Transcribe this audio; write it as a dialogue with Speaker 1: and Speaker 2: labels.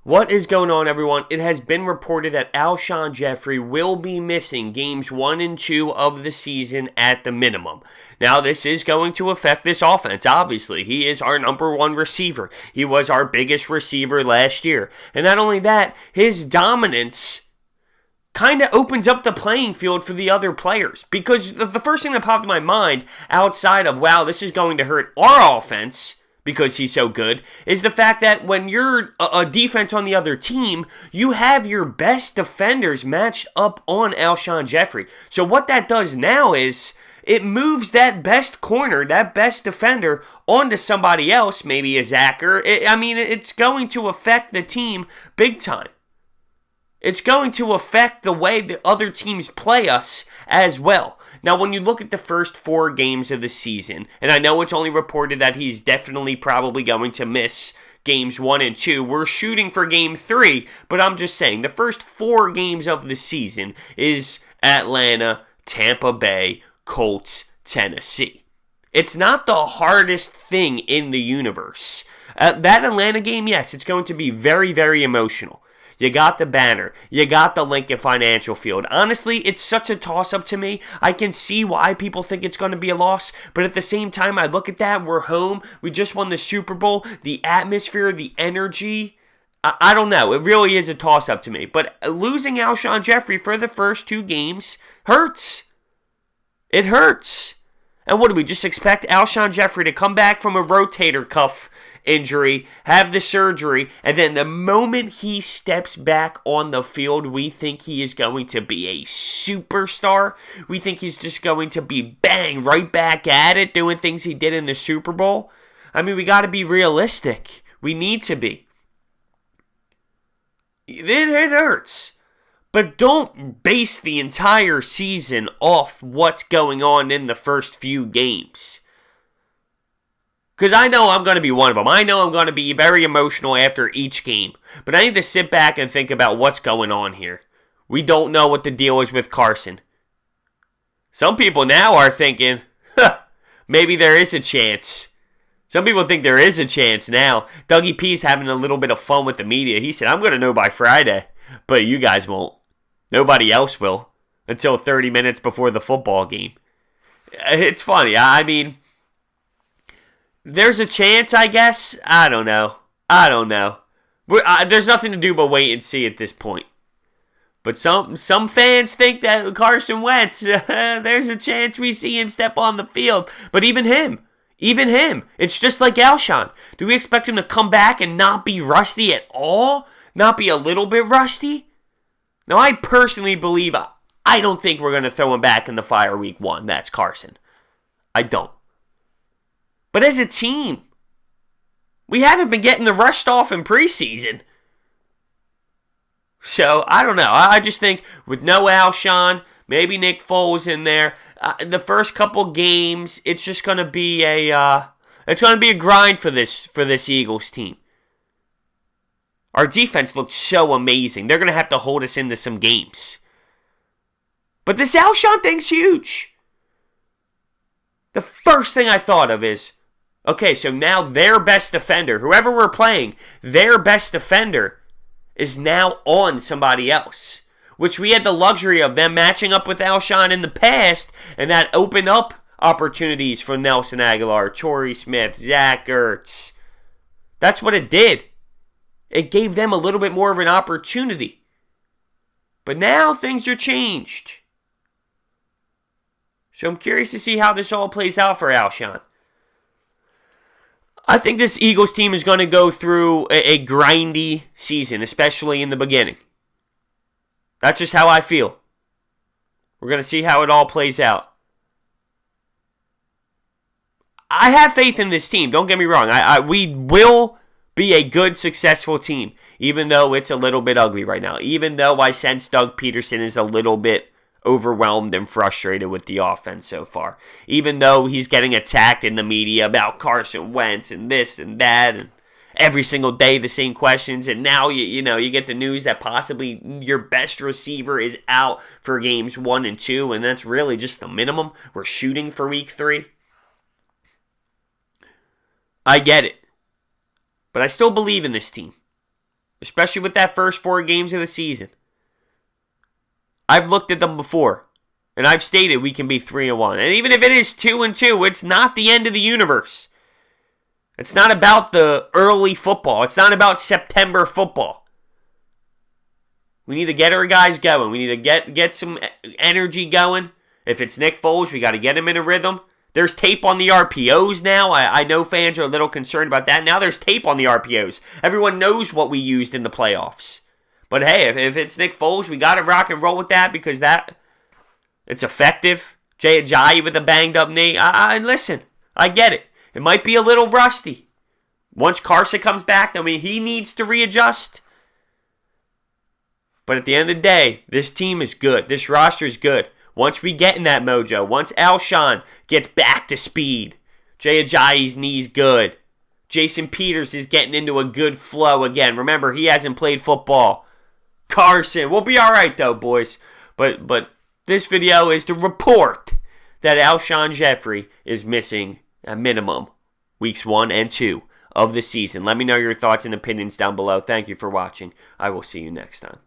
Speaker 1: What is going on, everyone? It has been reported that Alshon Jeffrey will be missing games 1 and 2 of the season at the minimum. Now, this is going to affect this offense, obviously. He is our number one receiver. He was our biggest receiver last year. And not only that, his dominance kind of opens up the playing field for the other players. Because the first thing that popped in my mind, outside of, wow, this is going to hurt our offense because he's so good, is the fact that when you're a defense on the other team, you have your best defenders matched up on Alshon Jeffrey. So what that does now is it moves that best corner, that best defender, onto somebody else, maybe a Zacher. It's going to affect the team big time. It's going to affect the way the other teams play us as well. Now, when you look at the first 4 games of the season, and I know it's only reported that he's definitely probably going to miss games 1 and 2. We're shooting for game 3, but I'm just saying the first 4 games of the season is Atlanta, Tampa Bay, Colts, Tennessee. It's not the hardest thing in the universe. That Atlanta game, yes, it's going to be very, very emotional. You got the banner. You got the Lincoln Financial Field. Honestly, it's such a toss-up to me. I can see why people think it's going to be a loss, but at the same time, I look at that. We're home. We just won the Super Bowl. The atmosphere, the energy, I don't know. It really is a toss-up to me. But losing Alshon Jeffrey for the first 2 games hurts. It hurts. And what do we just expect Alshon Jeffrey to come back from a rotator cuff injury, have the surgery, and then the moment he steps back on the field, we think he is going to be a superstar. We think he's just going to be bang, right back at it, doing things he did in the Super Bowl. I mean, we got to be realistic. We need to be. It hurts. But don't base the entire season off what's going on in the first few games. Because I know I'm going to be one of them. I know I'm going to be very emotional after each game. But I need to sit back and think about what's going on here. We don't know what the deal is with Carson. Some people now are thinking, maybe there is a chance. Some people think there is a chance now. Dougie P's having a little bit of fun with the media. He said, I'm going to know by Friday, but you guys won't. Nobody else will until 30 minutes before the football game. It's funny. I mean, there's a chance, I guess. I don't know. There's nothing to do but wait and see at this point. But some fans think that Carson Wentz, there's a chance we see him step on the field. But even him, it's just like Alshon. Do we expect him to come back and not be rusty at all? Not be a little bit rusty? Now, I personally believe, I don't think we're going to throw him back in the fire week 1. That's Carson. I don't. But as a team, we haven't been getting the rushed off in preseason. So, I don't know. I just think with no Alshon, maybe Nick Foles in there, the first couple games, it's just going to be a grind for this Eagles team. Our defense looked so amazing. They're going to have to hold us into some games. But this Alshon thing's huge. The first thing I thought of is, okay, so now their best defender, whoever we're playing, their best defender is now on somebody else. Which we had the luxury of them matching up with Alshon in the past, and that opened up opportunities for Nelson Aguilar, Torrey Smith, Zach Ertz. That's what it did. It gave them a little bit more of an opportunity. But now things are changed. So I'm curious to see how this all plays out for Alshon. I think this Eagles team is going to go through a grindy season, especially in the beginning. That's just how I feel. We're going to see how it all plays out. I have faith in this team. Don't get me wrong. We will be a good, successful team, even though it's a little bit ugly right now. Even though I sense Doug Peterson is a little bit overwhelmed and frustrated with the offense so far. Even though he's getting attacked in the media about Carson Wentz and this and that, and every single day the same questions, and now you get the news that possibly your best receiver is out for games 1 and 2, and that's really just the minimum. We're shooting for week 3. I get it. But I still believe in this team. especially with that first 4 games of the season. I've looked at them before, and I've stated we can be 3-1. And even if it is 2-2, it's not the end of the universe. It's not about the early football. It's not about September football. We need to get our guys going. We need to get some energy going. If it's Nick Foles, we got to get him in a rhythm. There's tape on the RPOs now. I know fans are a little concerned about that. Now there's tape on the RPOs. Everyone knows what we used in the playoffs. But hey, if it's Nick Foles, we got to rock and roll with that because it's effective. Jay Ajayi with a banged up knee. Listen, I get it. It might be a little rusty. Once Carson comes back, he needs to readjust. But at the end of the day, this team is good. This roster is good. Once we get in that mojo, once Alshon gets back to speed, Jay Ajayi's knee's good. Jason Peters is getting into a good flow again. Remember, he hasn't played football. Carson, we'll be all right though, boys. But this video is to report that Alshon Jeffrey is missing a minimum weeks 1 and 2 of the season. Let me know your thoughts and opinions down below. Thank you for watching. I will see you next time.